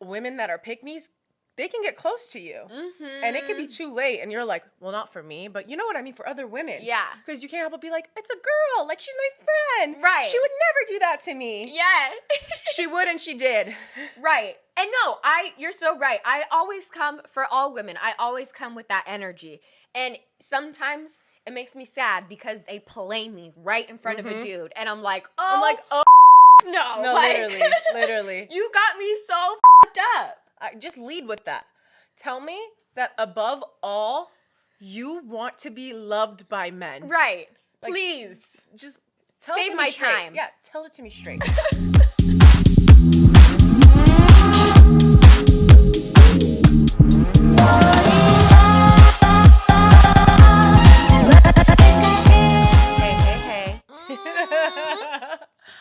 women that are pick-me's, they can get close to you. And it could be too late. And you're like, well, not for me. But you know what I mean? For other women. Yeah. Because you can't help but be like, it's a girl. Like, she's my friend. Right. She would never do that to me. Yeah. She would and she did. Right. And no, you're so right. I always come, for all women, I always come with that energy. And sometimes it makes me sad because they play me right in front of a dude. And I'm like, oh. No, like, literally. You got me so f***ed up. Just lead with that. Tell me that above all, you want to be loved by men. Right. Like, please. Just tell Save it to my me straight. time. Yeah, tell it to me straight. Hey.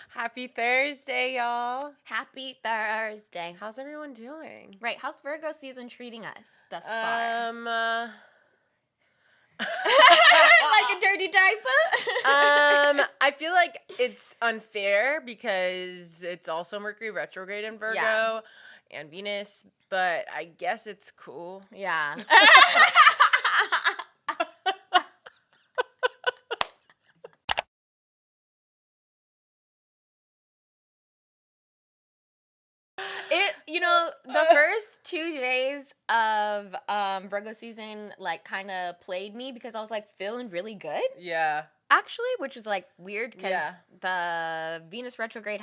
Happy Thursday, y'all. Happy Thursday. How's everyone doing? Right. How's Virgo season treating us thus far? Like a dirty diaper? I feel like it's unfair because it's also Mercury retrograde in Virgo and Venus, but I guess it's cool. Yeah. The first 2 days of Virgo season, like, kind of played me because I was, like, feeling really good. Yeah. Actually, which is, like, weird because the Venus retrograde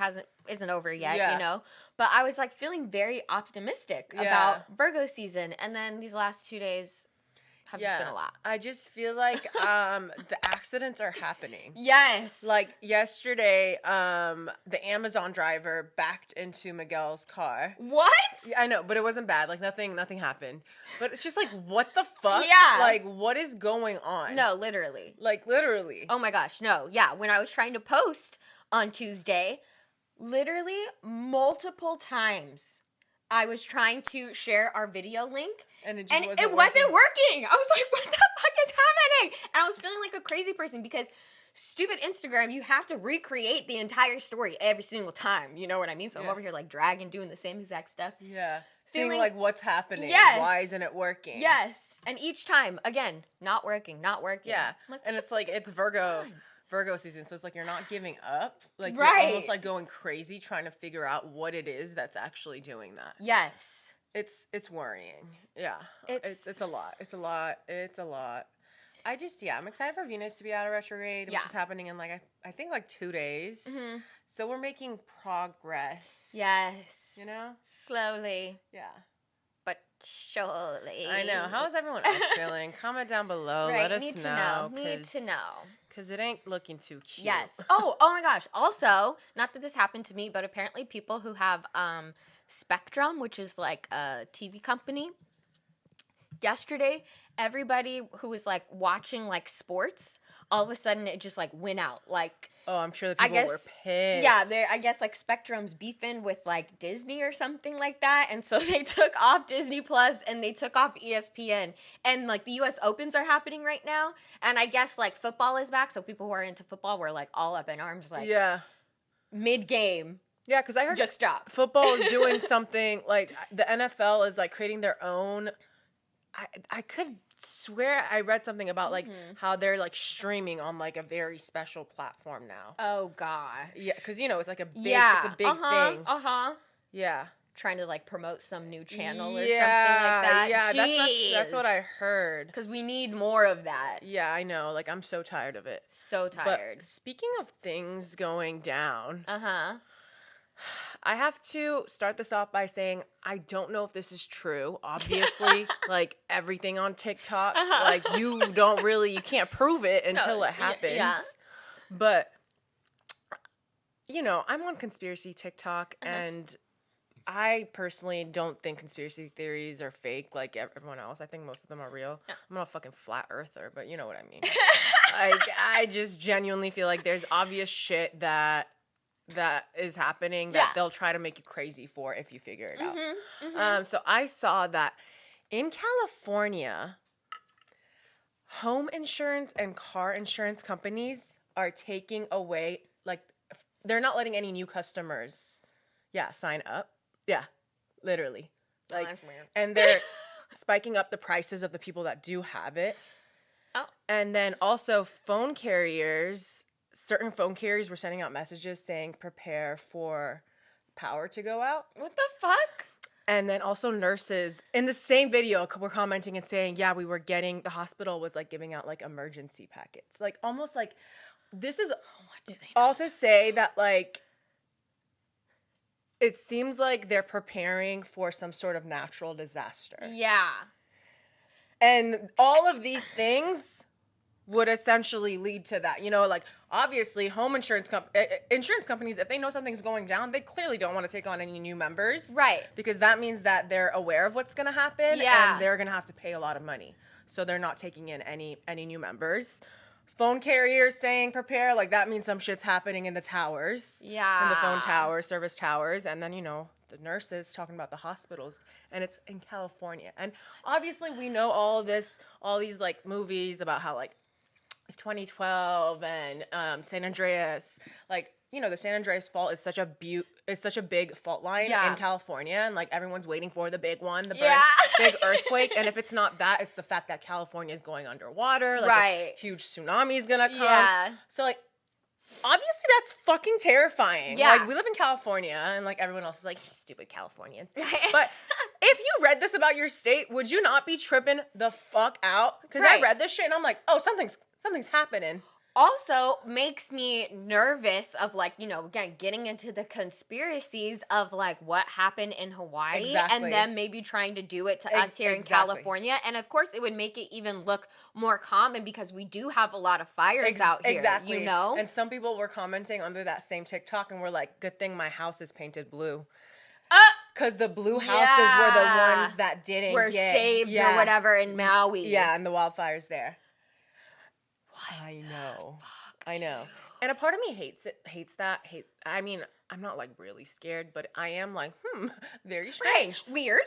isn't over yet, you know? But I was, like, feeling very optimistic about Virgo season. And then these last 2 days have just been a lot. I just feel like the accidents are happening. Yes. Like, yesterday, the Amazon driver backed into Miguel's car. What? Yeah, I know, but it wasn't bad. Like, nothing happened. But it's just like, what the fuck? Yeah. Like, what is going on? No, literally. Like, literally. Oh my gosh, no. Yeah, when I was trying to post on Tuesday, literally multiple times I was trying to share our video link. And it wasn't working. I was like, what the fuck is happening? And I was feeling like a crazy person because stupid Instagram, you have to recreate the entire story every single time. You know what I mean? So I'm over here like dragging, doing the same exact stuff. Yeah. Seeing like what's happening. Yes. Why isn't it working? Yes. And each time, again, not working. Yeah. Like, and it's like, it's Virgo season. So it's like, you're not giving up. Like, right. You're almost like going crazy trying to figure out what it is that's actually doing that. Yes. It's worrying. Yeah. It's a lot. It's a lot. I'm excited for Venus to be out of retrograde, which is happening in like, I think like 2 days. Mm-hmm. So we're making progress. Yes. You know? Slowly. Yeah. But surely. I know. How is everyone else feeling? Comment down below. Right. Let us know. Need to know. Because it ain't looking too cute. Yes. Oh my gosh. Also, not that this happened to me, but apparently people who have Spectrum, which is like a TV company, yesterday, everybody who was like watching like sports, all of a sudden it just like went out. Like, oh, I'm sure the people were pissed. Yeah, I guess like Spectrum's beefing with like Disney or something like that, and so they took off Disney Plus and they took off ESPN, and like the U.S. Opens are happening right now, and I guess like football is back, so people who are into football were like all up in arms, like mid-game. Yeah, because I heard just stop. Football is doing something like the NFL is like creating their own. I could swear I read something about like how they're like streaming on like a very special platform now. Oh god. Yeah, because you know it's like a big it's a big thing. Yeah. Trying to like promote some new channel or something like that. Yeah, that's what I heard. Because we need more of that. Yeah, I know. Like I'm so tired of it. So tired. But speaking of things going down. I have to start this off by saying I don't know if this is true. Obviously, like everything on TikTok, like you can't prove it until it happens. Yeah. But, you know, I'm on conspiracy TikTok and I personally don't think conspiracy theories are fake like everyone else. I think most of them are real. Yeah. I'm not a fucking flat earther, but you know what I mean. Like, I just genuinely feel like there's obvious shit that is happening that they'll try to make you crazy for if you figure it out. So I saw that in California, home insurance and car insurance companies are taking away, like, they're not letting any new customers, sign up. Yeah. Literally. Like, that's weird. And they're spiking up the prices of the people that do have it. Oh. And then also phone carriers, certain phone carriers were sending out messages saying prepare for power to go out. What the fuck? And then also nurses in the same video were commenting and saying, yeah, the hospital was like giving out like emergency packets. Like almost like this is all to say that like it seems like they're preparing for some sort of natural disaster. Yeah. And all of these things would essentially lead to that. You know, like, obviously, insurance companies, if they know something's going down, they clearly don't want to take on any new members. Right. Because that means that they're aware of what's going to happen. Yeah. And they're going to have to pay a lot of money. So they're not taking in any new members. Phone carriers saying prepare, like, that means some shit's happening in the towers. Yeah. In the phone towers, service towers. And then, you know, the nurses talking about the hospitals, and it's in California. And obviously we know all these like movies about how like 2012 and San Andreas, like, you know, the San Andreas fault is such a big fault line in California, and like everyone's waiting for the big one, the big earthquake. And if it's not that, it's the fact that California is going underwater, like a huge tsunami is gonna come. Yeah. So like, obviously that's fucking terrifying. Yeah. Like, we live in California, and like everyone else is like, stupid Californians. But if you read this about your state, would you not be tripping the fuck out? Because I read this shit and I'm like, oh, something's happening. Also makes me nervous of like, you know, again, getting into the conspiracies of like what happened in Hawaii and then maybe trying to do it to us here in California. And of course it would make it even look more common because we do have a lot of fires out here, you know? And some people were commenting under that same TikTok and were like, good thing my house is painted blue. Because the blue houses were the ones that were saved or whatever in Maui. Yeah, and the wildfires there. I know. I know. And a part of me hates that. I mean, I'm not like really scared, but I am like, very strange. Weird.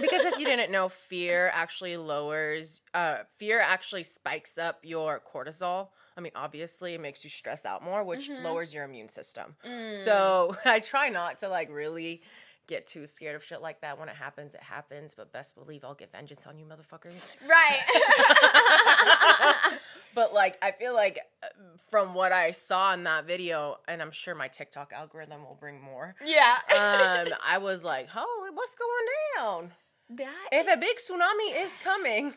Because if you didn't know, fear actually spikes up your cortisol. I mean, obviously it makes you stress out more, which lowers your immune system. So I try not to like really get too scared of shit like that. When it happens, but best believe I'll get vengeance on you motherfuckers. Right. But like, I feel like from what I saw in that video, and I'm sure my TikTok algorithm will bring more. Yeah. I was like, holy, what's going down? If a big tsunami is coming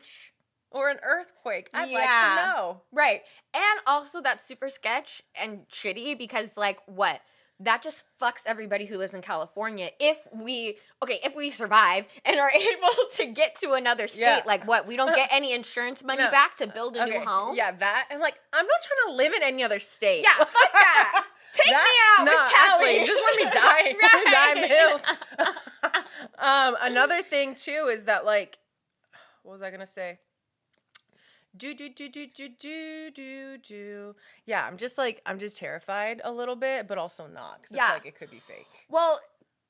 or an earthquake, I'd like to know. Right. And also that's super sketch and shitty because like what? That just fucks everybody who lives in California. If we survive and are able to get to another state, like what? We don't get any insurance money back to build a new home? Yeah, that. And like, I'm not trying to live in any other state. Yeah, fuck that. Take me out with Cali. Actually, just let me die. Die in hills. Another thing too is that like, what was I gonna say? Yeah, I'm just terrified a little bit, but also not. Because it's like it could be fake. Well,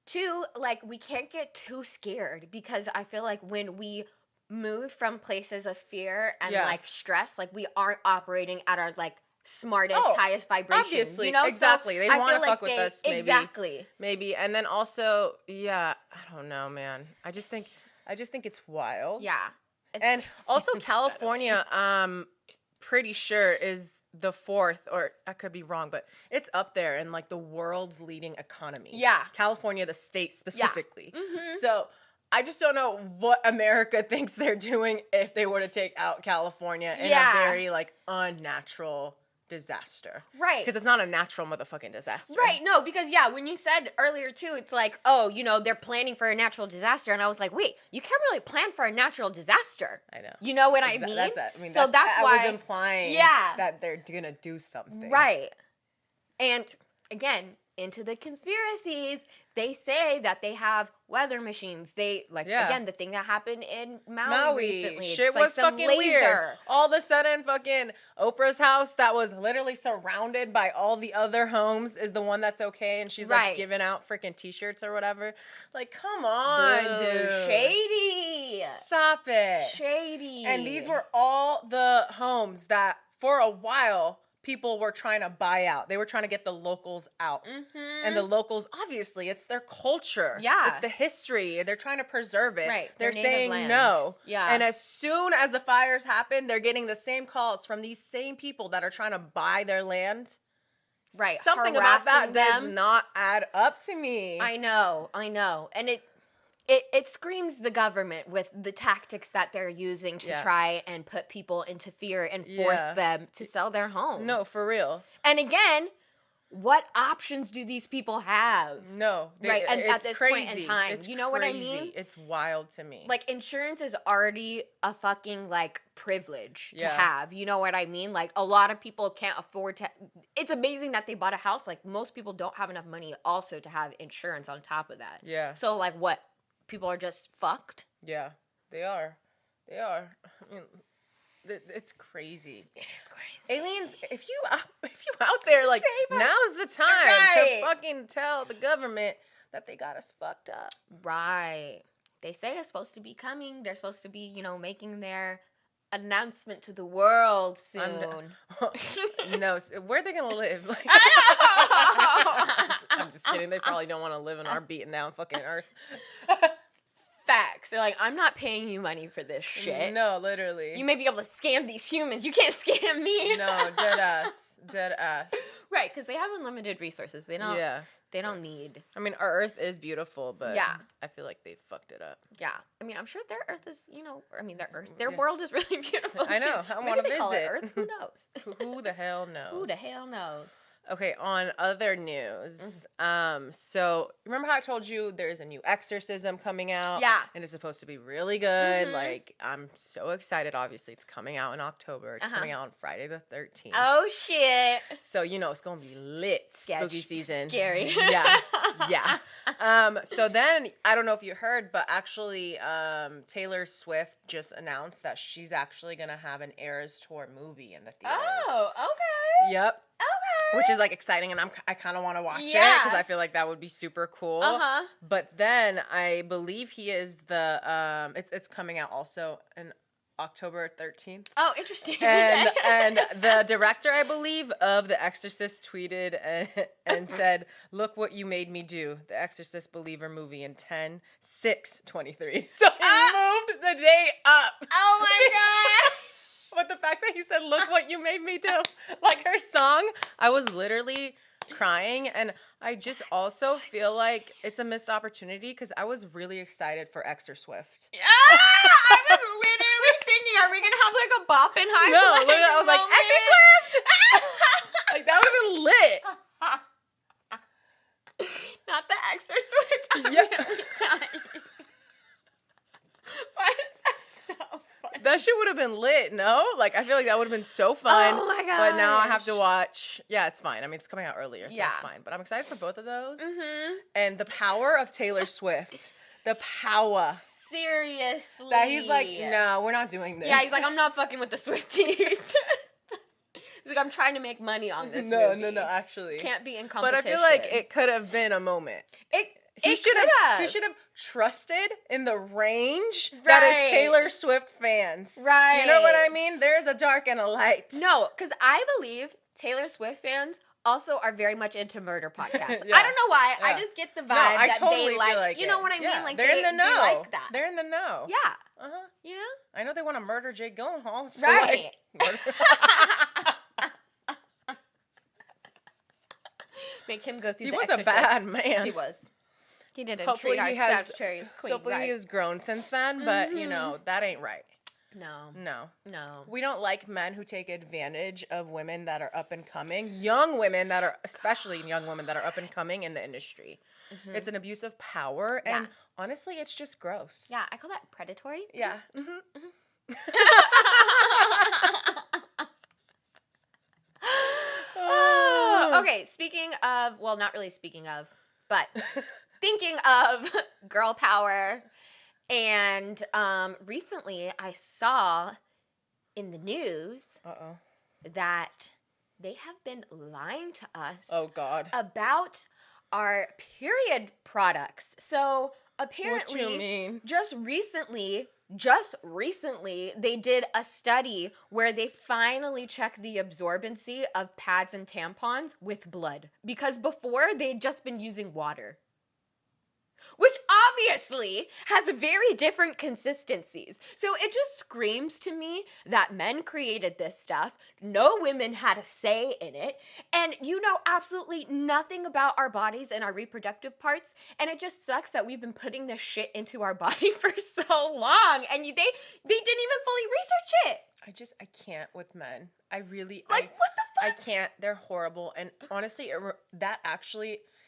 too, like, we can't get too scared because I feel like when we move from places of fear and like stress, like we aren't operating at our like smartest, highest vibration. Obviously, you know? exactly. So they want to fuck with us, maybe. Exactly. Maybe. And then also, I don't know, man. I just think it's wild. Yeah. And also California, pretty sure is the fourth, or I could be wrong, but it's up there in like the world's leading economy. Yeah. California, the state specifically. Yeah. So I just don't know what America thinks they're doing if they were to take out California in a very like unnatural disaster. Right. Because it's not a natural motherfucking disaster. Right. No, because when you said earlier too, it's like, oh, you know, they're planning for a natural disaster. And I was like, wait, you can't really plan for a natural disaster. I know. You know what I mean? So that's why I was implying that they're gonna do something. Right. And again, into the conspiracies, they say that they have weather machines. They again, the thing that happened in Maui recently. Shit was like fucking laser. Weird. All of a sudden, fucking Oprah's house that was literally surrounded by all the other homes is the one that's okay, and she's like giving out freaking t-shirts or whatever. Like, come on, dude. Shady. Stop it. Shady. And these were all the homes that for a while people were trying to buy out. They were trying to get the locals out. Mm-hmm. And the locals, obviously, it's their culture. Yeah. It's the history. They're trying to preserve it. Right. They're saying no. Yeah. And as soon as the fires happen, they're getting the same calls from these same people that are trying to buy their land. Right. Something about that does not add up to me. I know. And it screams the government with the tactics that they're using to try and put people into fear and force them to sell their homes. No, for real. And again, what options do these people have? No. Right, and at this crazy. point in time. It's you know crazy. what I mean? It's wild to me. Like, insurance is already a fucking, like, privilege to have. You know what I mean? Like, a lot of people can't afford to... It's amazing that they bought a house. Like, most people don't have enough money also to have insurance on top of that. Yeah. So, like, what? People are just fucked? Yeah, they are. I mean, it's crazy. It is crazy. Aliens, if you out there, like, now's the time to fucking tell the government that they got us fucked up. Right. They say it's supposed to be coming. They're supposed to be, you know, making their announcement to the world soon. No, where are they gonna live? Like, I'm just kidding. They probably don't want to live in our beaten down fucking earth. Facts. They're like, I'm not paying you money for this shit. No, literally. You may be able to scam these humans. You can't scam me. No, dead ass. Right, because they have unlimited resources. They don't. Yeah. They don't need. I mean, our Earth is beautiful, but I feel like they fucked it up. Yeah, I mean, I'm sure their Earth is, you know, their world is really beautiful. I know. I want to visit. Call it Earth. Who knows? Who the hell knows? Who the hell knows? Okay, on other news, so remember how I told you there's a new exorcism coming out? Yeah. And it's supposed to be really good. Like, I'm so excited. Obviously, it's coming out in October. It's coming out on Friday the 13th. Oh, shit. So, you know, it's going to be lit. Spooky season. Scary. Yeah. So then, I don't know if you heard, but actually, Taylor Swift just announced that she's actually going to have an Eras Tour movie in the theaters. Oh, okay. Yep. Okay. Which is, like, exciting, and I kind of want to watch it because I feel like that would be super cool. But then I believe he is the it's coming out also in October 13th. Oh, interesting. And the director, I believe, of The Exorcist tweeted and said, "Look what you made me do. The Exorcist Believer movie in 10/6/23." So he moved the day up. Oh my god. But the fact that he said, "Look what you made me do," like her song, I was literally crying. And I just also feel like it's a missed opportunity because I was really excited for Exor Swift. Yeah, I was literally thinking, are we gonna have like a bop and high? No, literally, I was like, Exor Swift! Like, that would have been lit. Not the Exor Swift. I'm really dying. Why is that so funny? That shit would have been lit, no? Like, I feel like that would have been so fun. Oh my god! But now I have to watch. Yeah, it's fine. I mean, it's coming out earlier, so it's fine. But I'm excited for both of those. And the power of Taylor Swift. The power. Seriously. That he's like, no, we're not doing this. Yeah, he's like, I'm not fucking with the Swifties. He's like, I'm trying to make money on this movie. No, actually. Can't be in competition. But I feel like it could have been a moment. He should have trusted in the range that is Taylor Swift fans. Right. You know what I mean? There's a dark and a light. No, because I believe Taylor Swift fans also are very much into murder podcasts. I don't know why. I just get the vibe that totally they like you know what I mean? Like they're in the know. They like that. They're in the know. Yeah. Uh-huh. Yeah. I know they want to murder Jake Gyllenhaal. So right. Make him go through the He was a bad man. He was. He didn't hopefully treat he our has, Sagittarius queen hopefully he has grown since then, but, you know, that ain't right. No. We don't like men who take advantage of women that are up and coming. Young women that are, especially young women that are up and coming in the industry. It's an abuse of power, and honestly, it's just gross. Yeah, I call that predatory. Yeah. Okay, speaking of, well, not really speaking of, but thinking of girl power, and recently I saw in the news that they have been lying to us oh God. about our period products. So apparently, what you mean? just recently, they did a study where they finally checked the absorbency of pads and tampons with blood. Because before, they'd just been using water. Which obviously has very different consistencies. So it just screams to me that men created this stuff, no women had a say in it, and you know absolutely nothing about our bodies and our reproductive parts, and it just sucks that we've been putting this shit into our body for so long, and they didn't even fully research it. I can't with men. I really, what the fuck? I can't. They're horrible, and honestly,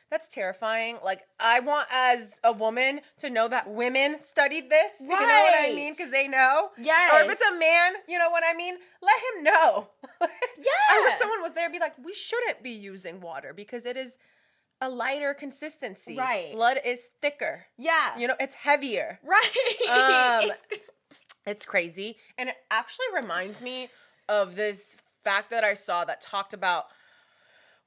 that's terrifying. Like, I want, as a woman, to know that women studied this. Right. You know what I mean? Because they know. Yes. Or if it's a man, you know what I mean? Let him know. Yeah. I wish someone was there and be like, we shouldn't be using water because it is a lighter consistency. Right. Blood is thicker. Yeah. You know, it's heavier. Right. It's crazy. And it actually reminds me of this fact that I saw that talked about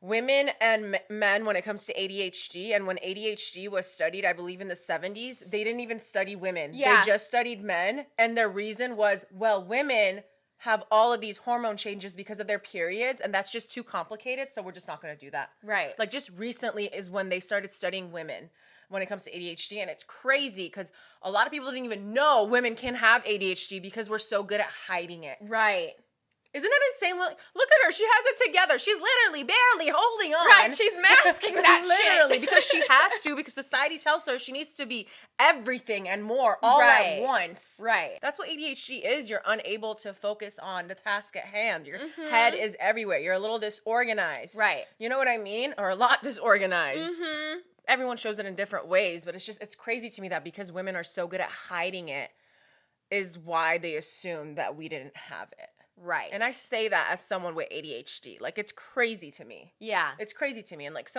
women and men when it comes to ADHD. And when ADHD was studied, I believe in the 70s, they didn't even study women. Yeah. They just studied men. And their reason was, well, women have all of these hormone changes because of their periods, and that's just too complicated, so we're just not going to do that. Right. Like, just recently is when they started studying women when it comes to ADHD, and it's crazy because a lot of people didn't even know women can have ADHD because we're so good at hiding it. Right. Isn't it insane? Look at her. She has it together. She's literally barely holding on. Right. She's masking that literally, shit. because she has to, because society tells her she needs to be everything and more all at once. Right. That's what ADHD is. You're unable to focus on the task at hand. Your head is everywhere. You're a little disorganized. Right. You know what I mean? Or a lot disorganized. Everyone shows it in different ways, but it's crazy to me that because women are so good at hiding it is why they assume that we didn't have it. Right. And I say that as someone with ADHD. Like, it's crazy to me. Yeah. It's crazy to me. And, like,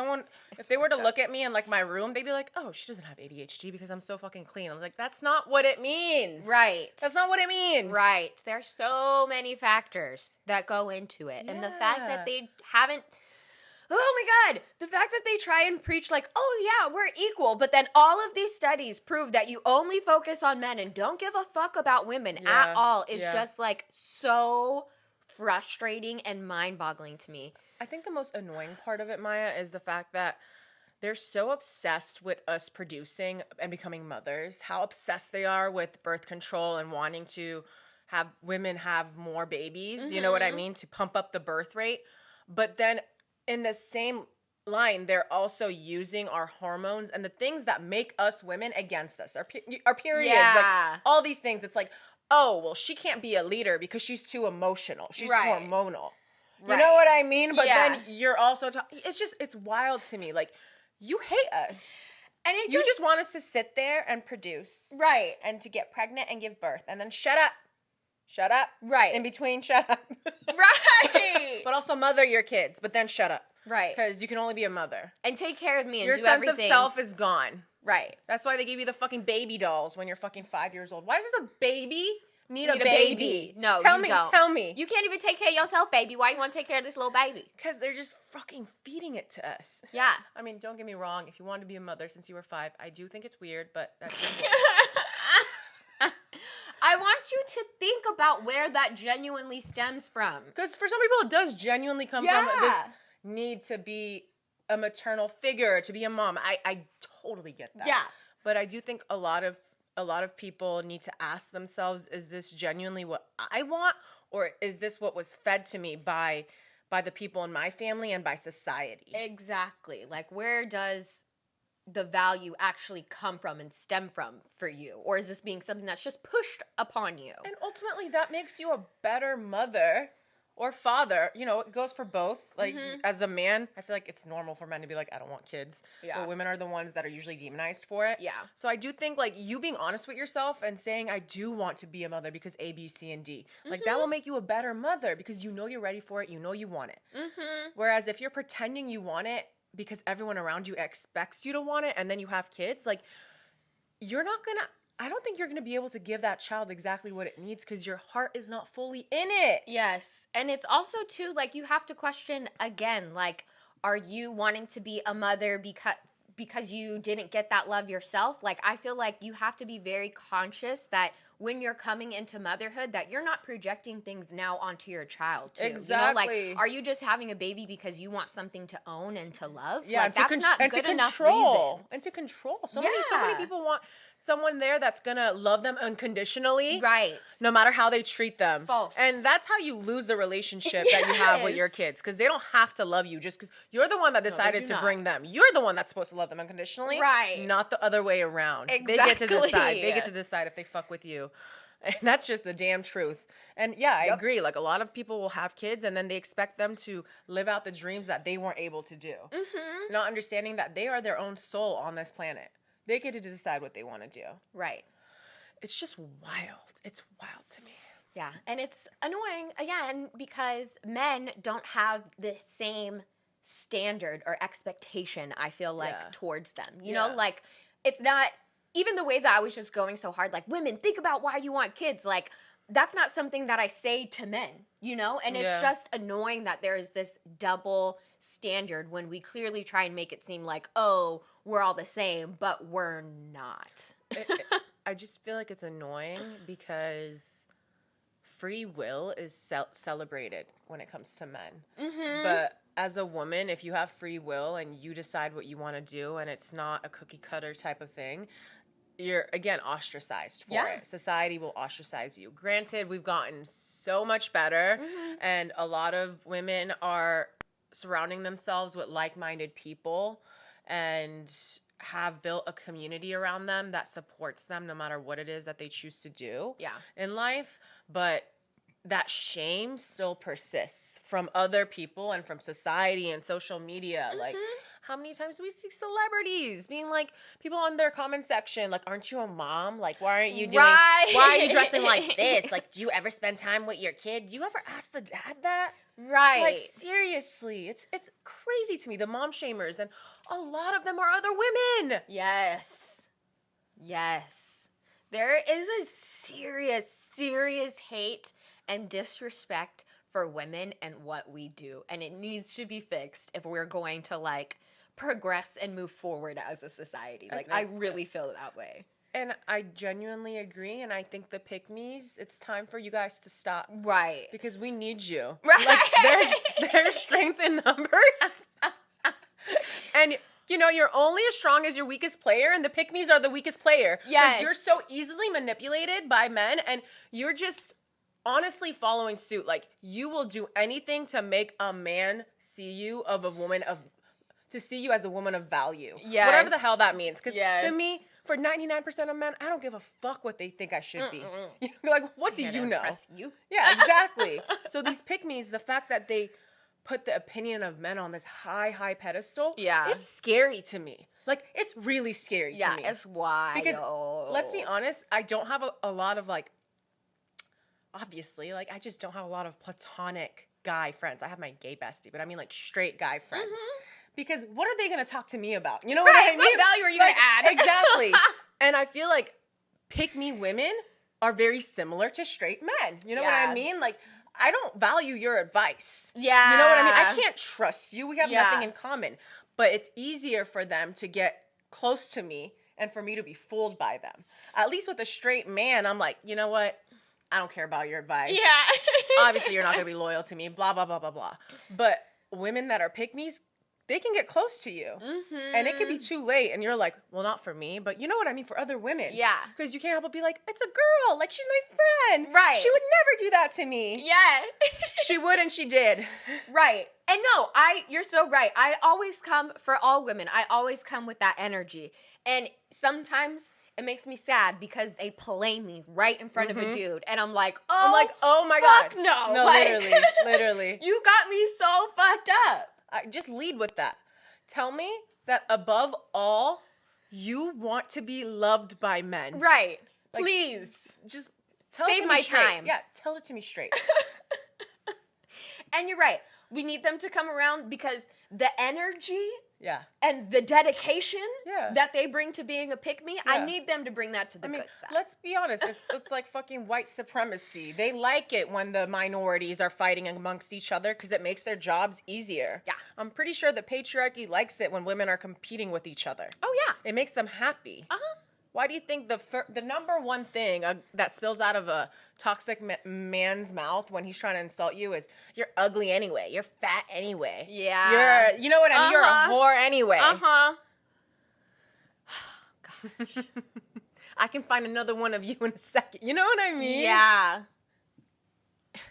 if they were to look at me in, like, my room, they'd be like, oh, she doesn't have ADHD because I'm so fucking clean. I was like, that's not what it means. Right. That's not what it means. Right. There's so many factors that go into it. Yeah. And the fact that they haven't... Oh my God, the fact that they try and preach like, oh yeah, we're equal, but then all of these studies prove that you only focus on men and don't give a fuck about women at all is just like so frustrating and mind-boggling to me. I think the most annoying part of it, Maya, is the fact that they're so obsessed with us producing and becoming mothers, how obsessed they are with birth control and wanting to have women have more babies, you know what I mean, to pump up the birth rate. But then in the same line, they're also using our hormones and the things that make us women against us. Our periods, like all these things. It's like, oh, well, she can't be a leader because she's too emotional. She's hormonal. You know what I mean? But then you're also, it's wild to me. Like, you hate us. And you just want us to sit there and produce. Right. And to get pregnant and give birth. And then shut up. Shut up. Right. In between, shut up. Right. But also mother your kids, but then shut up. Right. Because you can only be a mother. And take care of me and your do everything. Your sense of self is gone. Right. That's why they give you the fucking baby dolls when you're fucking 5 years old. Why does a baby need a baby? No, Tell me. You can't even take care of yourself, baby. Why you want to take care of this little baby? Because they're just fucking feeding it to us. Yeah. I mean, don't get me wrong. If you want to be a mother since you were 5, I do think it's weird, but that's I want you to think about where that genuinely stems from. Because for some people, it does genuinely come from this need to be a maternal figure, to be a mom. I totally get that. Yeah. But I do think a lot of people need to ask themselves, is this genuinely what I want? Or is this what was fed to me by the people in my family and by society? Exactly. Like, where does the value actually come from and stem from for you? Or is this being something that's just pushed upon you? And ultimately, that makes you a better mother or father. You know, it goes for both. Like, as a man, I feel like it's normal for men to be like, I don't want kids. Yeah. But women are the ones that are usually demonized for it. Yeah. So I do think, like, you being honest with yourself and saying, I do want to be a mother because A, B, C, and D. Like, that will make you a better mother because you know you're ready for it. You know you want it. Whereas if you're pretending you want it because everyone around you expects you to want it and then you have kids, like, I don't think you're going to be able to give that child exactly what it needs because your heart is not fully in it. Yes. And it's also, too, like, you have to question, again, like, are you wanting to be a mother because you didn't get that love yourself. Like, I feel like you have to be very conscious that when you're coming into motherhood, that you're not projecting things now onto your child too. Exactly. Like, are you just having a baby because you want something to own and to love? Yeah, like, that's not good enough reason. And to control. So many people want someone there that's gonna love them unconditionally. Right. No matter how they treat them. False. And that's how you lose the relationship that you have with your kids. Because they don't have to love you just because you're the one that decided to bring them. You're the one that's supposed to love them unconditionally. Right. Not the other way around. Exactly. They get to decide. They get to decide if they fuck with you. And that's just the damn truth. And yeah, I agree. Like, a lot of people will have kids and then they expect them to live out the dreams that they weren't able to do. Mm-hmm. Not understanding that they are their own soul on this planet. They get to decide what they want to do. Right. It's just wild. It's wild to me. Yeah. And it's annoying, again, because men don't have the same standard or expectation, I feel like, towards them. You know, like, it's not... Even the way that I was just going so hard, like, women, think about why you want kids. Like, that's not something that I say to men, you know? And it's just annoying that there's this double standard when we clearly try and make it seem like, oh, we're all the same, but we're not. I just feel like it's annoying because free will is celebrated when it comes to men. Mm-hmm. But as a woman, if you have free will and you decide what you want to do and it's not a cookie cutter type of thing, you're, again, ostracized for it. Society will ostracize you. Granted, we've gotten so much better, and a lot of women are surrounding themselves with like-minded people and have built a community around them that supports them no matter what it is that they choose to do in life. But that shame still persists from other people and from society and social media. Like, how many times do we see celebrities being like, people on their comment section, like, aren't you a mom? Like, why aren't you doing, why are you dressing like this? Like, do you ever spend time with your kid? Do you ever ask the dad that? Right. Like, seriously, it's crazy to me, the mom shamers, and a lot of them are other women. Yes. Yes. There is a serious hate and disrespect for women and what we do, and it needs to be fixed if we're going to, like, progress and move forward as a society. Like, I really feel that way. And I genuinely agree, and I think the pick-me's, it's time for you guys to stop. Right. Because we need you. Right. Like, there's strength in numbers. And, you know, you're only as strong as your weakest player, and the pick-me's are the weakest player. Yes. Because you're so easily manipulated by men, and you're just honestly following suit. Like, you will do anything to make a man see you to see you as a woman of value. Yes. Whatever the hell that means. Because to me, for 99% of men, I don't give a fuck what they think I should be. You know, like, what do you know? Impress you? Yeah, exactly. So these pick-me's, the fact that they put the opinion of men on this high pedestal, it's scary to me. Like, it's really scary to me. Yeah, it's wild. Because, let's be honest, I don't have a lot of, like, obviously, like, I just don't have a lot of platonic guy friends. I have my gay bestie, but I mean, like, straight guy friends. Because what are they going to talk to me about? You know what I mean? What value are you going to add? Exactly. And I feel like pick-me women are very similar to straight men. You know what I mean? Like, I don't value your advice. Yeah. You know what I mean? I can't trust you. We have nothing in common. But it's easier for them to get close to me and for me to be fooled by them. At least with a straight man, I'm like, you know what? I don't care about your advice. Yeah. Obviously, you're not going to be loyal to me, blah, blah, blah, blah, blah. But women that are pick-me's, they can get close to you. And it could be too late. And you're like, well, not for me, but you know what I mean, for other women. Yeah. Because you can't help but be like, it's a girl. Like, she's my friend. Right. She would never do that to me. Yeah. She would, and she did. Right. And no, you're so right. I always come, for all women, I always come with that energy. And sometimes it makes me sad because they play me right in front of a dude. And I'm like, oh my God. No, like, literally. You got me so fucked up. Just lead with that. Tell me that above all, you want to be loved by men. Right. Like, please. Just tell Save it to my me straight. time. Yeah, tell it to me straight. And you're right. We need them to come around because the energy Yeah. And the dedication that they bring to being a pick-me, I need them to bring that to the good side. Let's be honest. It's like fucking white supremacy. They like it when the minorities are fighting amongst each other because it makes their jobs easier. Yeah. I'm pretty sure the patriarchy likes it when women are competing with each other. Oh, yeah. It makes them happy. Uh-huh. Why do you think the number one thing that spills out of a toxic man's mouth when he's trying to insult you is, you're ugly anyway, you're fat anyway. Yeah. You know what I mean? You're a whore anyway. Uh-huh. Gosh. I can find another one of you in a second. You know what I mean? Yeah. Gosh,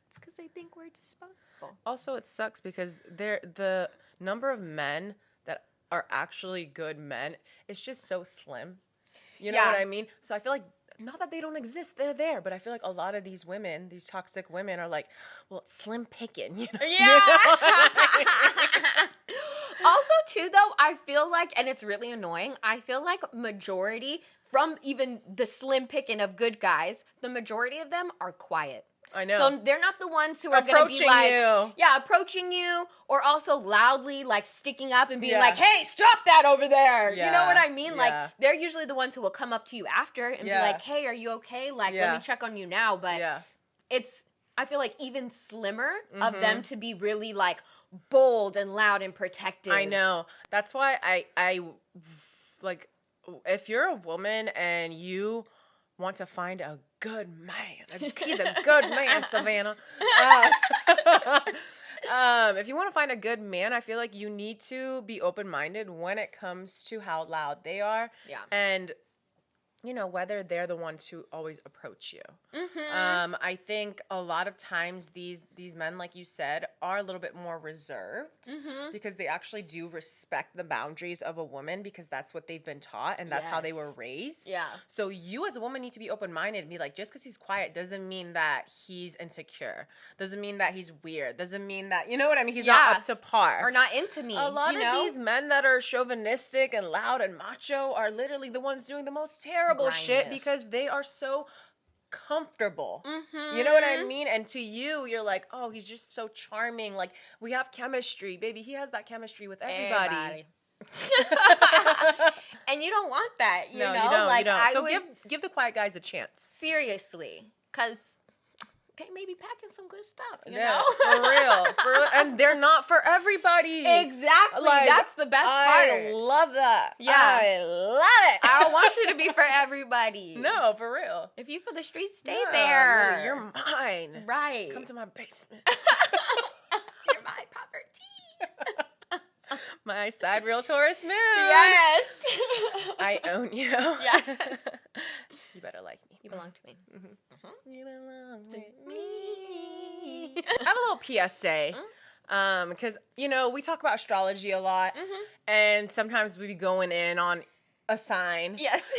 it's because they think we're disposable. Also, it sucks because the number of men that are actually good men is just so slim. You know what I mean? So I feel like, not that they don't exist, they're there, but I feel like a lot of these women, these toxic women, are like, well, it's slim picking, you know? Yeah. Also, too, though, I feel like, and it's really annoying, I feel like majority, from even the slim picking of good guys, the majority of them are quiet. I know. So they're not the ones who are going to be like, approaching you, or also loudly like sticking up and being like, hey, stop that over there. You know what I mean? Like, they're usually the ones who will come up to you after and be like, hey, are you okay? Like, let me check on you now. But it's, I feel like even slimmer of them to be really like bold and loud and protective. I know. That's why I like, if you're a woman and you want to find a good man, he's a good man, Savannah. If you want to find a good man, I feel like you need to be open-minded when it comes to how loud they are. Yeah. And, you know, whether they're the ones who always approach you. Mm-hmm. I think a lot of times these men, like you said, are a little bit more reserved because they actually do respect the boundaries of a woman because that's what they've been taught and that's how they were raised. Yeah. So you as a woman need to be open-minded and be like, just because he's quiet doesn't mean that he's insecure. Doesn't mean that he's weird. Doesn't mean that, you know what I mean? He's not up to par. Or not into me. A lot of these men that are chauvinistic and loud and macho are literally the ones doing the most terrible shit because they are so comfortable. You know what I mean? And to you, you're like, oh, he's just so charming. Like, we have chemistry. Baby, he has that chemistry with everybody. And you don't want that, you know? You don't, like, you don't. So give the quiet guys a chance. Seriously. Because they may be packing some good stuff, you know? For real. And they're not for everybody. Exactly. Like, that's the best part. I love that. Yeah. I love it. I don't want you to be for everybody. No, for real. If you for the streets, stay there. You're mine. Right. Come to my basement. You're my property. My side real Taurus moon. Yes. I own you. Yes. You better like me. You belong to me. You belong to me. I have a little PSA. Because, you know, we talk about astrology a lot. And sometimes we be going in on a sign. Yes.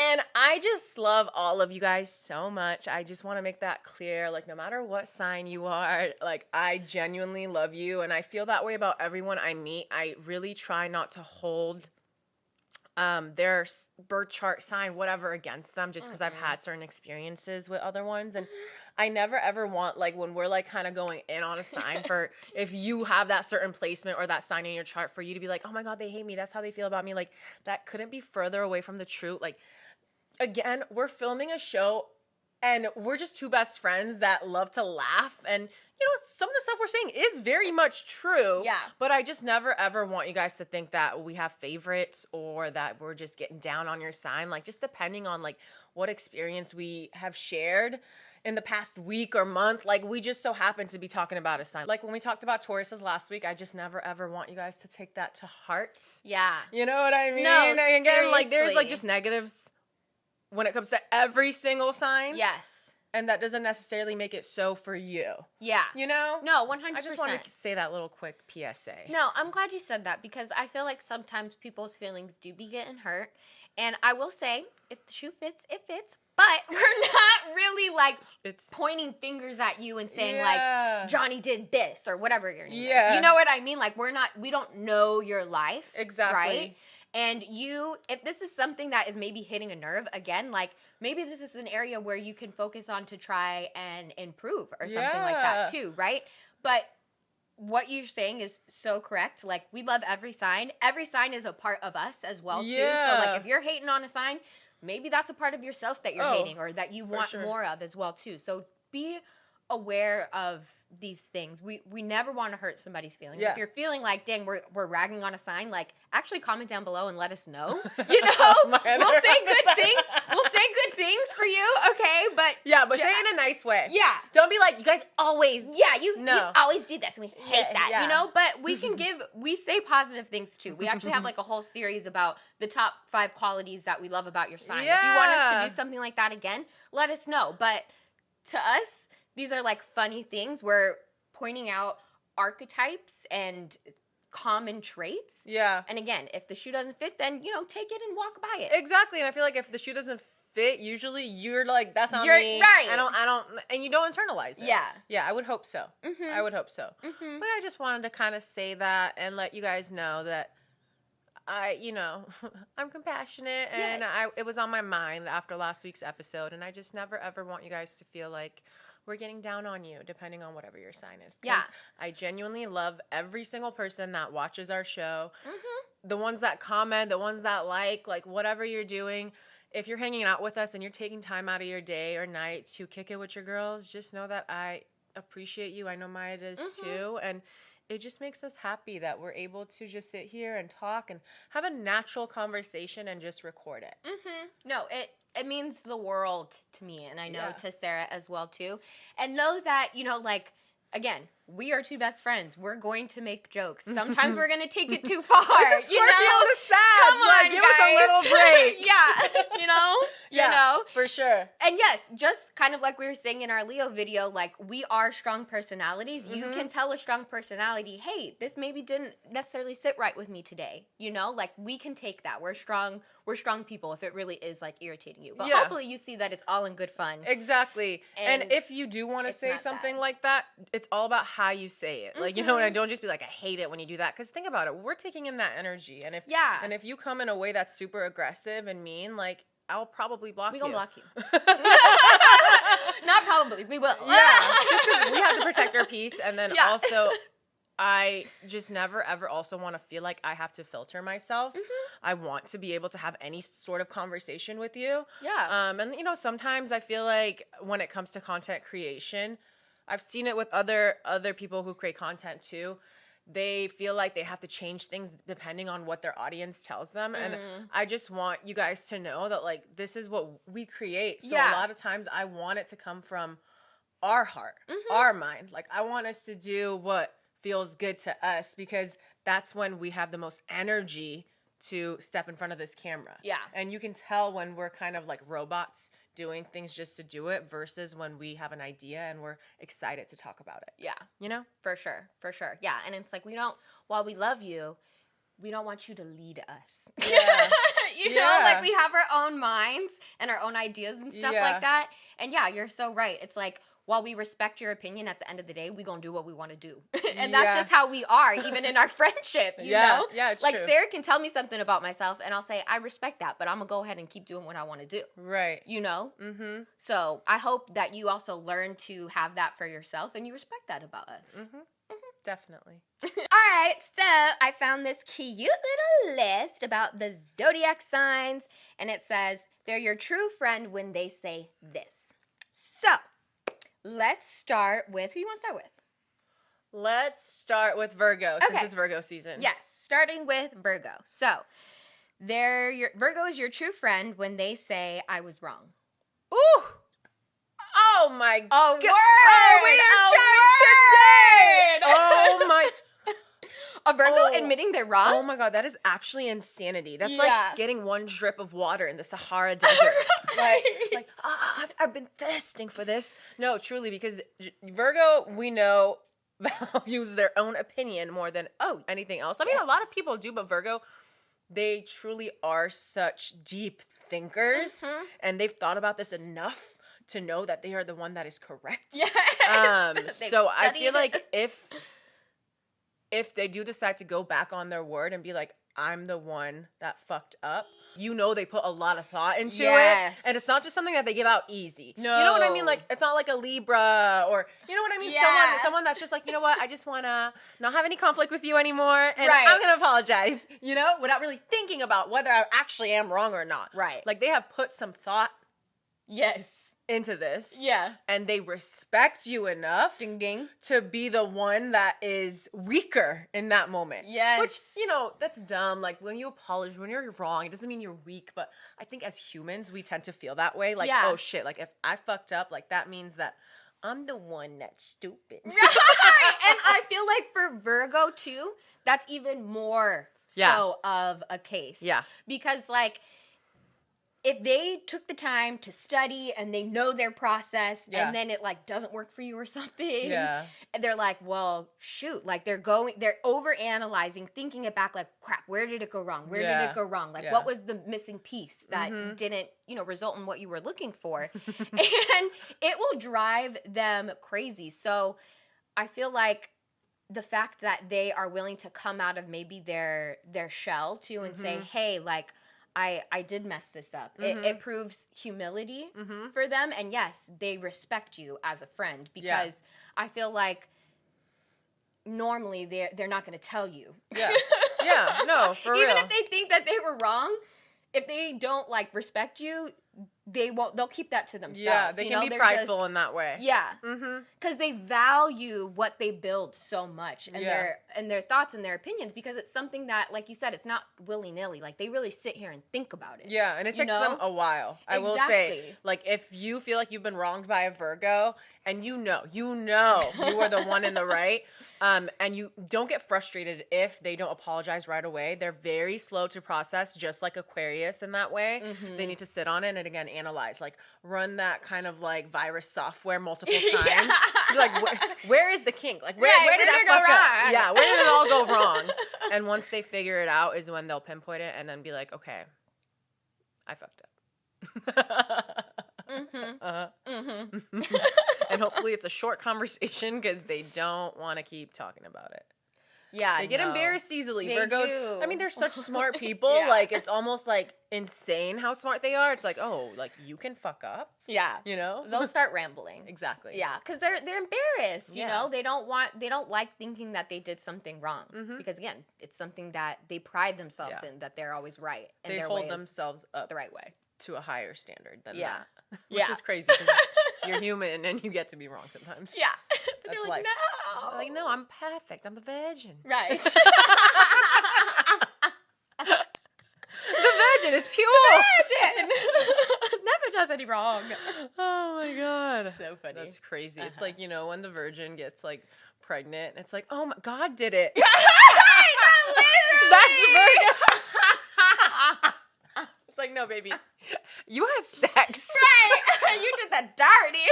And I just love all of you guys so much. I just want to make that clear. Like, no matter what sign you are, like, I genuinely love you. And I feel that way about everyone I meet. I really try not to hold their birth chart sign, whatever, against them just because I've had certain experiences with other ones. And I never ever want, like, when we're like kind of going in on a sign for if you have that certain placement or that sign in your chart, for you to be like, oh my God, they hate me, that's how they feel about me. Like, that couldn't be further away from the truth. Like, again, we're filming a show and we're just two best friends that love to laugh. And, you know, some of the stuff we're saying is very much true. Yeah. But I just never, ever want you guys to think that we have favorites or that we're just getting down on your sign. Like, just depending on, like, what experience we have shared in the past week or month. Like, we just so happen to be talking about a sign. Like, when we talked about Tauruses last week, I just never, ever want you guys to take that to heart. Yeah. You know what I mean? No, and again, seriously. like, there's, like, just negatives when it comes to every single sign. Yes. And that doesn't necessarily make it so for you. Yeah. You know? No, 100%. I just wanted to say that little quick PSA. No, I'm glad you said that because I feel like sometimes people's feelings do be getting hurt. And I will say, if the shoe fits, it fits. But we're not really, like, pointing fingers at you and saying, like, Johnny did this or whatever your name is. You know what I mean? Like, we don't know your life. Exactly. Right? And if this is something that is maybe hitting a nerve, again, like, maybe this is an area where you can focus on to try and improve or something like that too, right? But what you're saying is so correct. Like, we love every sign. Every sign is a part of us as well, too. So, like, if you're hating on a sign, maybe that's a part of yourself that you're hating or that you want more of as well, too. So, be aware of these things. We never want to hurt somebody's feelings. If you're feeling like, dang, we're ragging on a sign, like, actually comment down below and let us know. You know, we'll say good things. We'll say good things for you, okay? But say it in a nice way. Yeah, don't be like, you guys always. Yeah, you always do this, and we hate that. You know, but we say positive things too. We actually have like a whole series about the top 5 qualities that we love about your sign. If you want us to do something like that again, let us know. But to us, these are like funny things. We're pointing out archetypes and common traits. Yeah. And again, if the shoe doesn't fit, then, take it and walk by it. Exactly. And I feel like if the shoe doesn't fit, usually you're like, that's not me. Right. I don't, and you don't internalize it. Yeah. Yeah, I would hope so. I would hope so. But I just wanted to kind of say that and let you guys know that I'm compassionate and it was on my mind after last week's episode, and I just never ever want you guys to feel like we're getting down on you, depending on whatever your sign is. Yeah. I genuinely love every single person that watches our show. The ones that comment, the ones that like whatever you're doing. If you're hanging out with us and you're taking time out of your day or night to kick it with your girls, just know that I appreciate you. I know Maya does too. And it just makes us happy that we're able to just sit here and talk and have a natural conversation and just record it. No, it means the world to me, and I know to Sarah as well, too. And know that, again, we are 2 best friends. We're going to make jokes. Sometimes we're going to take it too far. It's a Scorpio and a Sag. Come on, give us a little break. You know? For sure. And yes, just kind of like we were saying in our Leo video, like, we are strong personalities. You can tell a strong personality, hey, this maybe didn't necessarily sit right with me today. Like, we can take that. We're strong people if it really is, like, irritating you. But hopefully you see that it's all in good fun. Exactly. And if you do want to say something like that, it's all about how you say it. Like, and don't just be like, I hate it when you do that. Because think about it. We're taking in that energy. And if you come in a way that's super aggressive and mean, like, I'll probably block you. We gonna block you. Not probably. We will. Yeah. Just 'cause we have to protect our peace. And then also, I just never, ever also want to feel like I have to filter myself. I want to be able to have any sort of conversation with you. Yeah. And, sometimes I feel like when it comes to content creation, I've seen it with other people who create content too. They feel like they have to change things depending on what their audience tells them. And I just want you guys to know that, like, this is what we create. So a lot of times I want it to come from our heart, our mind. Like, I want us to do what feels good to us, because that's when we have the most energy to step in front of this camera. Yeah. And you can tell when we're kind of like robots doing things just to do it versus when we have an idea and we're excited to talk about it. Yeah. For sure. Yeah. And it's like, while we love you, we don't want you to lead us. Yeah. Like, we have our own minds and our own ideas and stuff like that. And you're so right. It's like, while we respect your opinion, at the end of the day, we gonna do what we want to do. And that's just how we are, even in our friendship, you know? Yeah, it's like, true. Sarah can tell me something about myself, and I'll say, I respect that, but I'm gonna go ahead and keep doing what I want to do. Right. So I hope that you also learn to have that for yourself, and you respect that about us. Definitely. All right, so I found this cute little list about the zodiac signs, and it says, they're your true friend when they say this. So, let's start with, who you want to start with? Let's start with Virgo, since it's Virgo season. Yes, starting with Virgo. So, Virgo is your true friend when they say, I was wrong. Ooh! Oh my God. Word! We are charged today! Oh my... A Virgo admitting they're wrong? Oh my God, that is actually insanity. That's like getting one drip of water in the Sahara Desert. I've been thirsting for this. No, truly, because Virgo, we know, values their own opinion more than anything else. I mean, a lot of people do, but Virgo, they truly are such deep thinkers, and they've thought about this enough to know that they are the one that is correct. Yes. So I feel like if they do decide to go back on their word and be like, I'm the one that fucked up. You know they put a lot of thought into it. And it's not just something that they give out easy. No. You know what I mean? Like, it's not like a Libra or, you know what I mean? Yeah. Someone that's just like, you know what? I just want to not have any conflict with you anymore. And I'm going to apologize, you know, without really thinking about whether I actually am wrong or not. Right. Like, they have put some thought. Yes. Into this. Yeah. And they respect you enough ding ding to be the one that is weaker in that moment. Yes. Which, you know, that's dumb. Like, when you apologize, when you're wrong, it doesn't mean you're weak, but I think as humans, we tend to feel that way. Like, oh shit, like if I fucked up, like that means that I'm the one that's stupid. Right. And I feel like for Virgo too, that's even more so of a case. Yeah. Because like, if they took the time to study and they know their process and then it like doesn't work for you or something, and they're like, well, shoot, like they're over analyzing, thinking it back like, crap, where did it go wrong? Where did it go wrong? Like what was the missing piece that didn't, you know, result in what you were looking for? And it will drive them crazy. So I feel like the fact that they are willing to come out of maybe their shell too and say, hey, like, I did mess this up. It proves humility for them. And yes, they respect you as a friend because I feel like normally they're not going to tell you. Yeah. Yeah, no, for real. Even if they think that they were wrong, if they don't like respect you, they'll keep that to themselves. Yeah, they can be prideful in that way. Yeah. Because they value what they build so much and their thoughts and their opinions because it's something that, like you said, it's not willy-nilly. Like, they really sit here and think about it. Yeah, and it takes them a while. I will say, like, if you feel like you've been wronged by a Virgo and you know you are the one in the right, and you don't get frustrated if they don't apologize right away. They're very slow to process, just like Aquarius in that way. They need to sit on it and, again, analyze. Like, run that kind of, like, virus software multiple times. To be like, where is the kink? Like, where did that fuck up? Yeah, where did it all go wrong? And once they figure it out is when they'll pinpoint it and then be like, okay, I fucked up. And hopefully it's a short conversation because they don't want to keep talking about it. Yeah, they get embarrassed easily. Virgos, do. I mean, they're such smart people. Like, it's almost like insane how smart they are. It's like, oh, like you can fuck up. Yeah, you know, they'll start rambling. Exactly. Yeah, because they're embarrassed. You know, they don't like thinking that they did something wrong because again, it's something that they pride themselves in, that they're always right and they hold themselves up the right way to a higher standard than that, which is crazy because you're human and you get to be wrong sometimes. Yeah, but that's life. No, like, no, I'm perfect. I'm a virgin. Right. The virgin is pure. The virgin never does any wrong. Oh my god, so funny. That's crazy. It's like, you know, when the virgin gets like pregnant, it's like, oh my God did it. That's Virgo. It's like, no, baby, you had sex. Right. You did the dirty.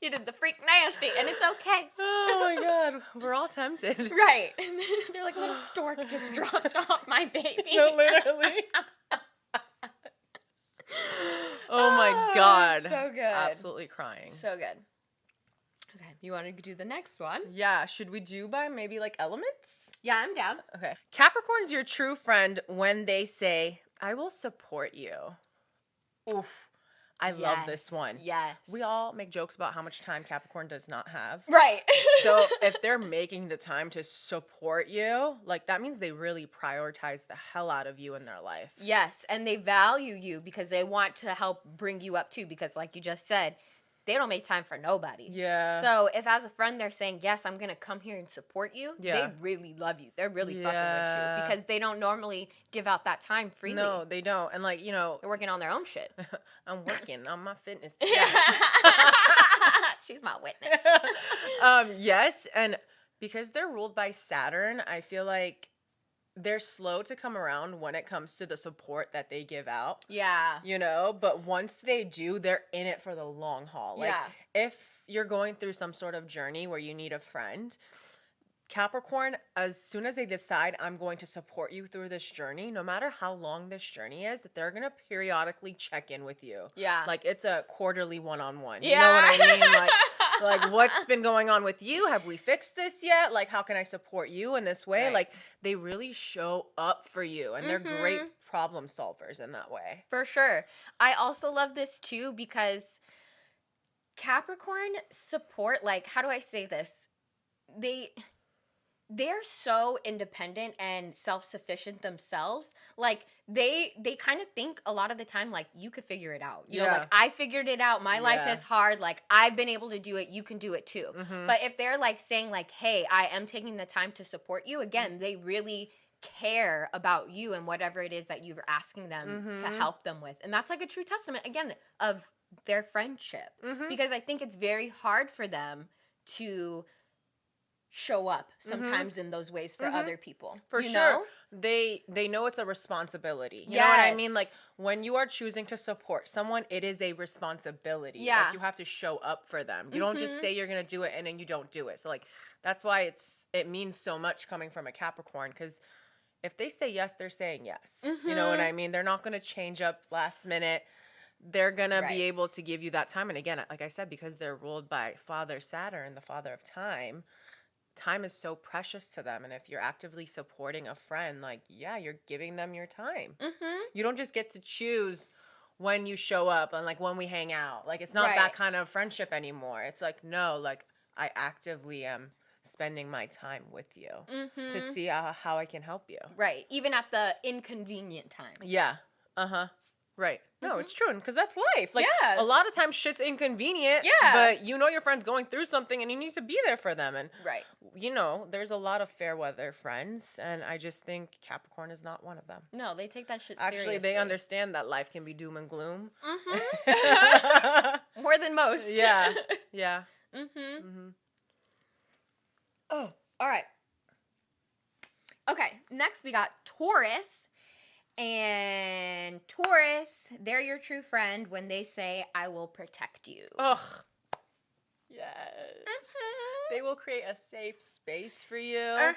You did the freak nasty, and it's okay. Oh my God. We're all tempted. Right. They're like a little stork just dropped off my baby. No, literally. Oh my God. So good. Absolutely crying. So good. Okay. You want to do the next one? Yeah. Should we do by maybe like elements? Yeah, I'm down. Okay. Capricorn's your true friend when they say, I will support you. Oof. I love this one. Yes. We all make jokes about how much time Capricorn does not have. Right. So if they're making the time to support you, like that means they really prioritize the hell out of you in their life. Yes. And they value you because they want to help bring you up too. Because like you just said, they don't make time for nobody. Yeah. So if as a friend they're saying, yes, I'm going to come here and support you, they really love you. They're really fucking with you because they don't normally give out that time freely. No, they don't. And like, you know. They're working on their own shit. I'm working on my fitness. She's my witness. Yes. And because they're ruled by Saturn, I feel like they're slow to come around when it comes to the support that they give out. Yeah. You know, but once they do, they're in it for the long haul. Like, if you're going through some sort of journey where you need a friend, Capricorn, as soon as they decide I'm going to support you through this journey, no matter how long this journey is, they're going to periodically check in with you. Yeah. Like, it's a quarterly one-on-one. You know what I mean? Like, Like, what's been going on with you? Have we fixed this yet? Like, how can I support you in this way? Right. Like, they really show up for you, and they're great problem solvers in that way. For sure. I also love this too because Capricorn support, like, how do I say this? They're so independent and self-sufficient themselves. Like, they kind of think a lot of the time, like, you could figure it out. You know, like, I figured it out. My life is hard. Like, I've been able to do it. You can do it too. But if they're, like, saying, like, hey, I am taking the time to support you, again, they really care about you and whatever it is that you're asking them to help them with. And that's, like, a true testament, again, of their friendship. Because I think it's very hard for them to show up sometimes in those ways for other people. For sure. They know it's a responsibility. You know what I mean? Like, when you are choosing to support someone, it is a responsibility. Yeah. Like, you have to show up for them. You don't just say you're going to do it and then you don't do it. So, like, that's why it means so much coming from a Capricorn, because if they say yes, they're saying yes. You know what I mean? They're not going to change up last minute. They're going to be able to give you that time. And again, like I said, because they're ruled by Father Saturn, the father of time is so precious to them. And if you're actively supporting a friend, like, yeah, you're giving them your time. You don't just get to choose when you show up and, like, when we hang out. Like, it's not that kind of friendship anymore. It's like, no, like, I actively am spending my time with you to see how I can help you. Right. Even at the inconvenient time. Yeah. Right. No, it's true. Because that's life. Like, a lot of times shit's inconvenient. Yeah. But you know your friend's going through something and you need to be there for them. And, you know, there's a lot of fair weather friends. And I just think Capricorn is not one of them. No, they take that shit seriously. Actually, they understand that life can be doom and gloom. More than most. Yeah. Yeah. Oh, all right. Okay, next we got Taurus. And Taurus, they're your true friend when they say, I will protect you. Ugh. Yes. They will create a safe space for you.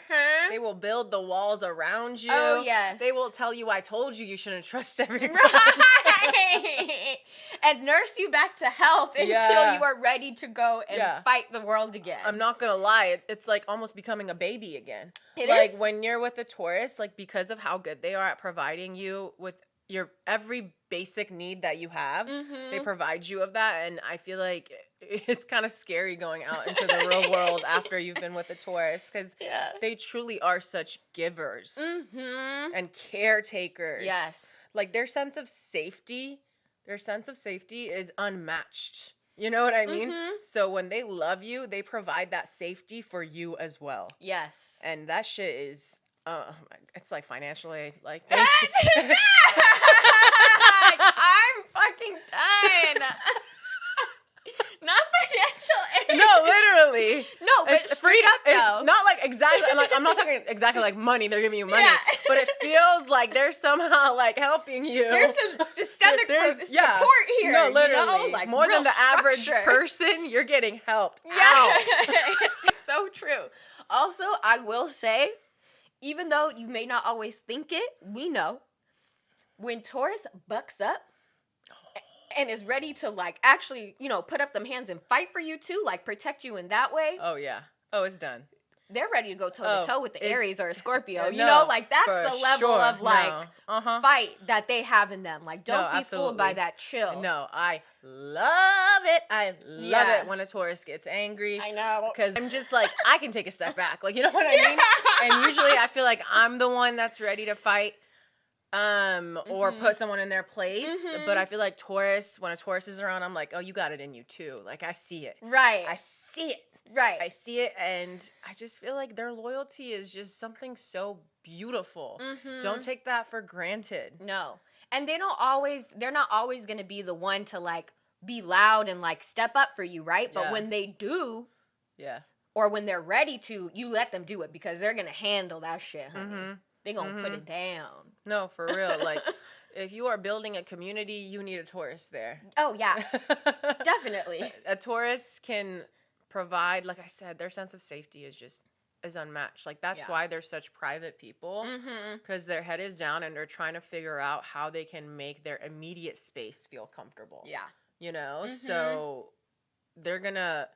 They will build the walls around you. Oh, yes. They will tell you, I told you shouldn't trust everyone. Right. And nurse you back to health until you are ready to go and fight the world again. I'm not going to lie. It's like almost becoming a baby again. It is. Like, when you're with a Taurus, like, because of how good they are at providing you with your every basic need that you have, they provide you of that. And I feel like it's kind of scary going out into the real world after you've been with a Taurus, because they truly are such givers and caretakers. Yes. Like, their sense of safety is unmatched. You know what I mean? So when they love you, they provide that safety for you as well. Yes. And that shit is, it's like financial aid. Like, thank you. I'm fucking done. Not financial aid. No, literally. No, but it's straight up though. It's not like exactly. I'm not talking exactly like money. They're giving you money, but it feels like they're somehow like helping you. There's some systemic support here. No, literally. You know? Like, more than the average person, you're getting helped. Yeah, it's so true. Also, I will say, even though you may not always think it, we know when Taurus bucks up and is ready to, like, actually, you know, put up them hands and fight for you too, like, protect you in that way. Oh, yeah. Oh, it's done. They're ready to go toe-to-toe with the Aries or a Scorpio. You know, like, that's the level of, like, fight that they have in them. Like, don't be fooled by that chill. No, I love it. I love it when a Taurus gets angry. I know. Because I'm just like, I can take a step back. Like, you know what I mean? And usually I feel like I'm the one that's ready to fight. Or put someone in their place. But I feel like Taurus, when a Taurus is around, I'm like, oh, you got it in you too. Like, I see it. Right. I see it. Right. I see it, and I just feel like their loyalty is just something so beautiful. Don't take that for granted. No. And they're not always going to be the one to, like, be loud and, like, step up for you, right? But when they do, or when they're ready to, you let them do it because they're going to handle that shit, honey. They're going to put it down. No, for real. Like, if you are building a community, you need a Taurus there. Oh, yeah. Definitely. A Taurus can provide, like I said, their sense of safety is unmatched. Like, that's why they're such private people, because their head is down and they're trying to figure out how they can make their immediate space feel comfortable. Yeah. You know? So they're going to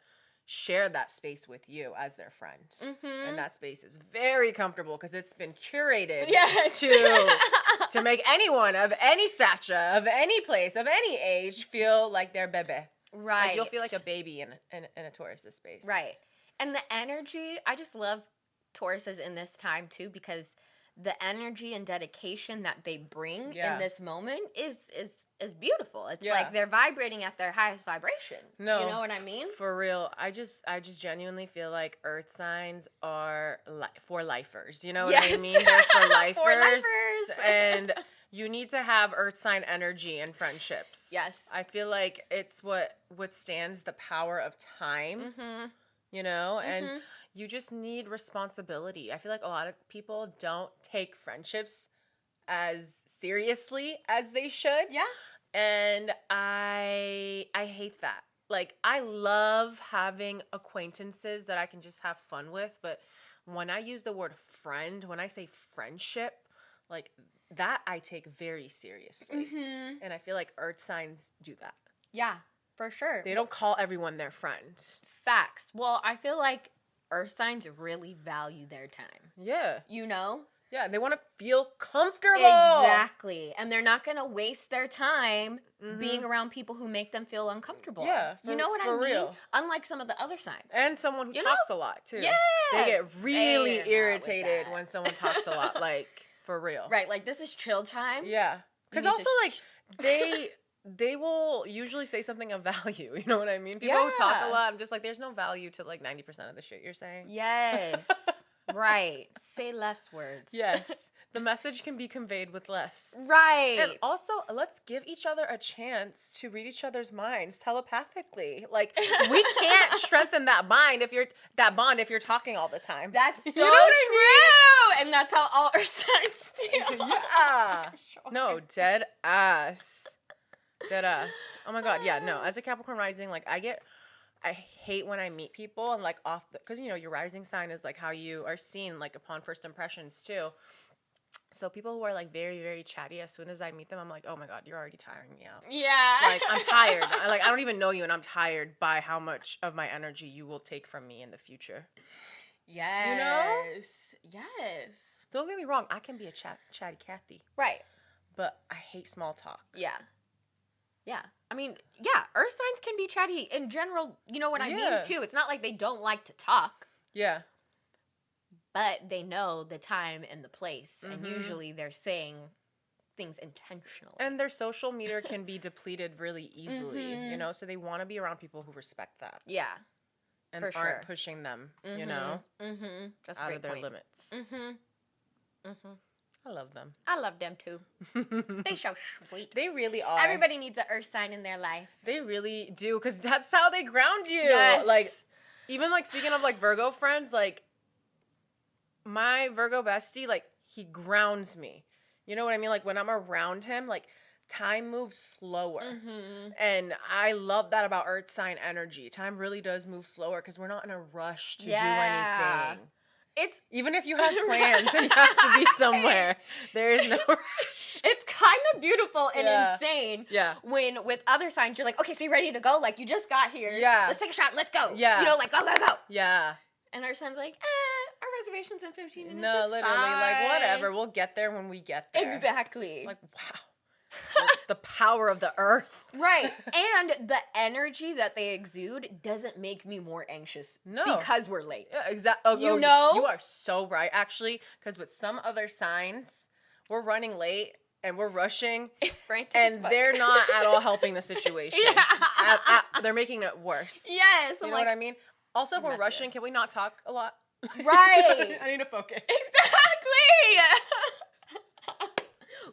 share that space with you as their friend. And that space is very comfortable because it's been curated to make anyone of any stature, of any place, of any age feel like they're bebe. Right. Like you'll feel like a baby in a Taurus's space. Right. And the energy, I just love Tauruses in this time too, because the energy and dedication that they bring in this moment is beautiful. It's like they're vibrating at their highest vibration. No, you know what I mean? For real. I just genuinely ffeel like earth signs are for lifers. You know what I mean? They're for lifers. For lifers. And you need to have earth sign energy in friendships. Yes. I feel like it's what withstands the power of time. You know? And you just need responsibility. I feel like a lot of people don't take friendships as seriously as they should. Yeah. And I hate that. Like, I love having acquaintances that I can just have fun with, but when I use the word friend, when I say friendship, like, that I take very seriously. And I feel like earth signs do that. Yeah, for sure. They don't call everyone their friend. Facts. Well, I feel like earth signs really value their time. Yeah. You know? Yeah, they want to feel comfortable. Exactly. And they're not going to waste their time being around people who make them feel uncomfortable. Yeah. You know what I mean? Real. Unlike some of the other signs. And someone who talks a lot, too. Yeah. They get really irritated when someone talks a lot. Like, for real. Right. Like, this is chill time. Yeah. Because also, like, they will usually say something of value. You know what I mean? People who talk a lot, I'm just like, there's no value to, like, 90% of the shit you're saying. Yes. Right. Say less words. Yes. The message can be conveyed with less. Right. And also, let's give each other a chance to read each other's minds telepathically. Like, we can't strengthen that bond if you're talking all the time. That's so you know what true. I mean? And that's how all our signs feel. Yeah. Sure. No, dead ass. Dead ass. Oh my God. Yeah, no. As a Capricorn rising, like, I hate when I meet people and, like, because, you know, your rising sign is, like, how you are seen, like, upon first impressions, too. So people who are, like, very, very chatty, as soon as I meet them, I'm like, oh my God, you're already tiring me out. Yeah. Like, I'm tired. I don't even know you, and I'm tired by how much of my energy you will take from me in the future. Yes. You know? Yes. Don't get me wrong. I can be a chatty Cathy. Right. But I hate small talk. Yeah. Yeah. I mean, yeah, earth signs can be chatty in general. You know what I mean, too? It's not like they don't like to talk. Yeah. But they know the time and the place. And usually they're saying things intentionally. And their social meter can be depleted really easily, you know? So they want to be around people who respect that. Yeah. And aren't pushing them, you know? That's out a great of their point. limits. I love them. I love them too. They so sweet. They really are. Everybody needs an earth sign in their life. They really do, because that's how they ground you. Yes. Like, even, like, speaking of, like, Virgo friends, like, my Virgo bestie, like, he grounds me. You know what I mean? Like, when I'm around him, like, time moves slower. And I love that about earth sign energy. Time really does move slower because we're not in a rush to do anything. It's even if you have plans and you have to be somewhere, there is no rush. It's kind of beautiful and insane. Yeah. When with other signs, you're like, okay, so you ready to go? Like, you just got here. Yeah. Let's take a shot. Let's go. Yeah. You know, like, go, go, go. Yeah. And our son's like, our reservation's in 15 minutes. No, it's literally, fine. like, whatever. We'll get there when we get there. Exactly. Like, wow. The power of the earth. Right. And the energy that they exude doesn't make me more anxious. No. Because we're late. Yeah, exactly. You know? You are so right, actually, because with some other signs, we're running late and we're rushing. It's frantic and as fuck. They're not at all helping the situation. Yeah. They're making it worse. Yes. You know what I mean? Also, if we're rushing, can we not talk a lot? Right. I need to focus. Exactly.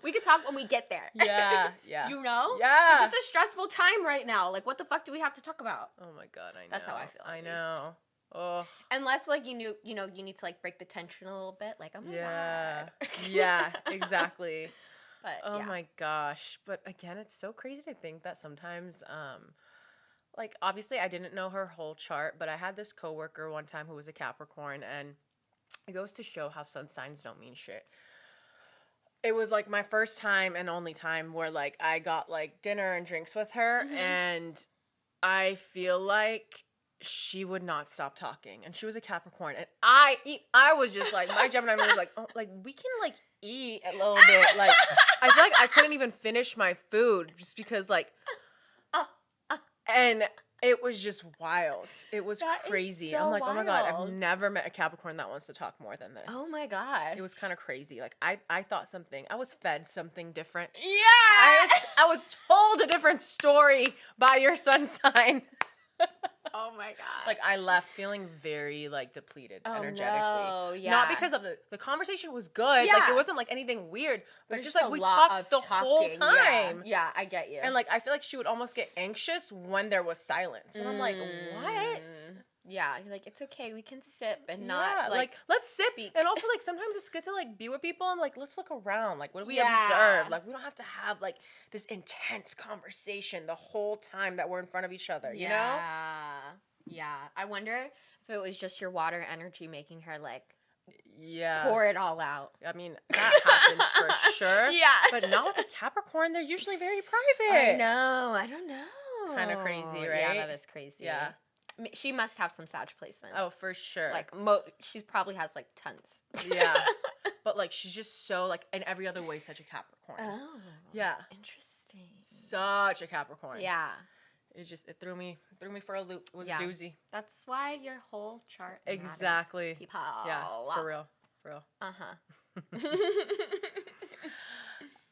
We could talk when we get there. Yeah, yeah. You know? Yeah. Because it's a stressful time right now. Like, what the fuck do we have to talk about? Oh my God, I know. That's how I feel. I know. Oh. Unless, like, you need to, like, break the tension a little bit. Like, oh my God. Yeah, exactly. But, oh my gosh. But again, it's so crazy to think that sometimes, like, obviously I didn't know her whole chart, but I had this coworker one time who was a Capricorn, and it goes to show how sun signs don't mean shit. It was, like, my first time and only time where, like, I got, like, dinner and drinks with her, and I feel like she would not stop talking, and she was a Capricorn, and I was just like, my Gemini was like, oh, like we can like eat a little bit, like I feel like I couldn't even finish my food just because like, and it was just wild. It was crazy. So I'm like, wild. oh my God, I've never met a Capricorn that wants to talk more than this. Oh my God. It was kind of crazy. Like I thought I was fed something different. Yeah. I was told a different story by your sun sign. Oh my God. Like I left feeling very like depleted energetically. No, yeah. Not because of the conversation was good. Yeah. Like it wasn't like anything weird, but it's just like we lot talked of the whole talking. time. Yeah, I get you. And like I feel like she would almost get anxious when there was silence. And I'm like, what? Yeah, you're like, it's okay, we can sip and not like let's sip. And also like sometimes it's good to like be with people and like let's look around. Like what do we observe? Like we don't have to have like this intense conversation the whole time that we're in front of each other, you know? Yeah. I wonder if it was just your water energy making her like Yeah. pour it all out. I mean, that happens for sure. Yeah. But not with a Capricorn. They're usually very private. I know. I don't know. Kind of crazy, right? Yeah, that is crazy. Yeah. She must have some Sag placements. Oh, for sure. Like, she probably has, like, tons. Yeah. But, like, she's just so, like, in every other way, such a Capricorn. Oh. Yeah. Interesting. Such a Capricorn. Yeah. It threw me for a loop. It was a doozy. That's why your whole chart Exactly. matters, people. Yeah, for real. Uh-huh.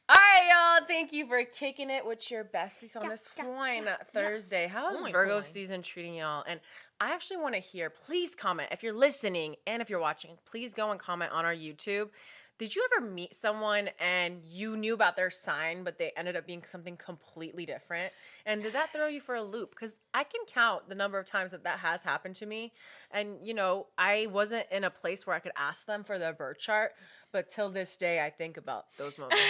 All right, y'all. Thank you for kicking it with your besties on this fine Thursday. How is Virgo season treating y'all? And I actually want to hear, please comment. If you're listening and if you're watching, please go and comment on our YouTube. Did you ever meet someone and you knew about their sign, but they ended up being something completely different? And did that throw you for a loop? Because I can count the number of times that has happened to me. And, you know, I wasn't in a place where I could ask them for their birth chart. But till this day, I think about those moments.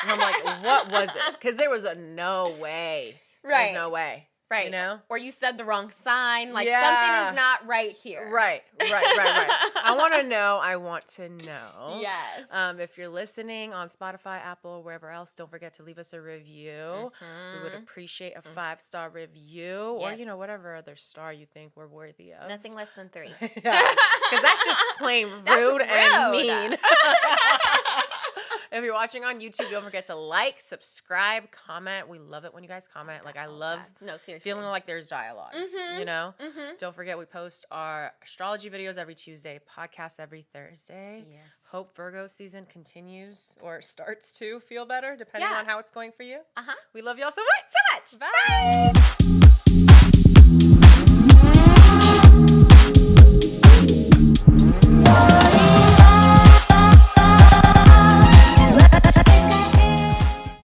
And I'm like, what was it? Because there was no way. Right. There's no way. Right. You know? Or you said the wrong sign. Like, something is not right here. Right. I want to know. Yes. If you're listening on Spotify, Apple, wherever else, don't forget to leave us a review. Mm-hmm. We would appreciate a 5-star review. Yes. Or, you know, whatever other star you think we're worthy of. Nothing less than 3. Yeah. Because that's just plain rude and mean. If you're watching on YouTube, don't forget to like, subscribe, comment. We love it when you guys comment. Like, I love feeling like there's dialogue, you know? Mm-hmm. Don't forget, we post our astrology videos every Tuesday, podcasts every Thursday. Yes. Hope Virgo season continues or starts to feel better, depending on how it's going for you. We love y'all so much. Bye.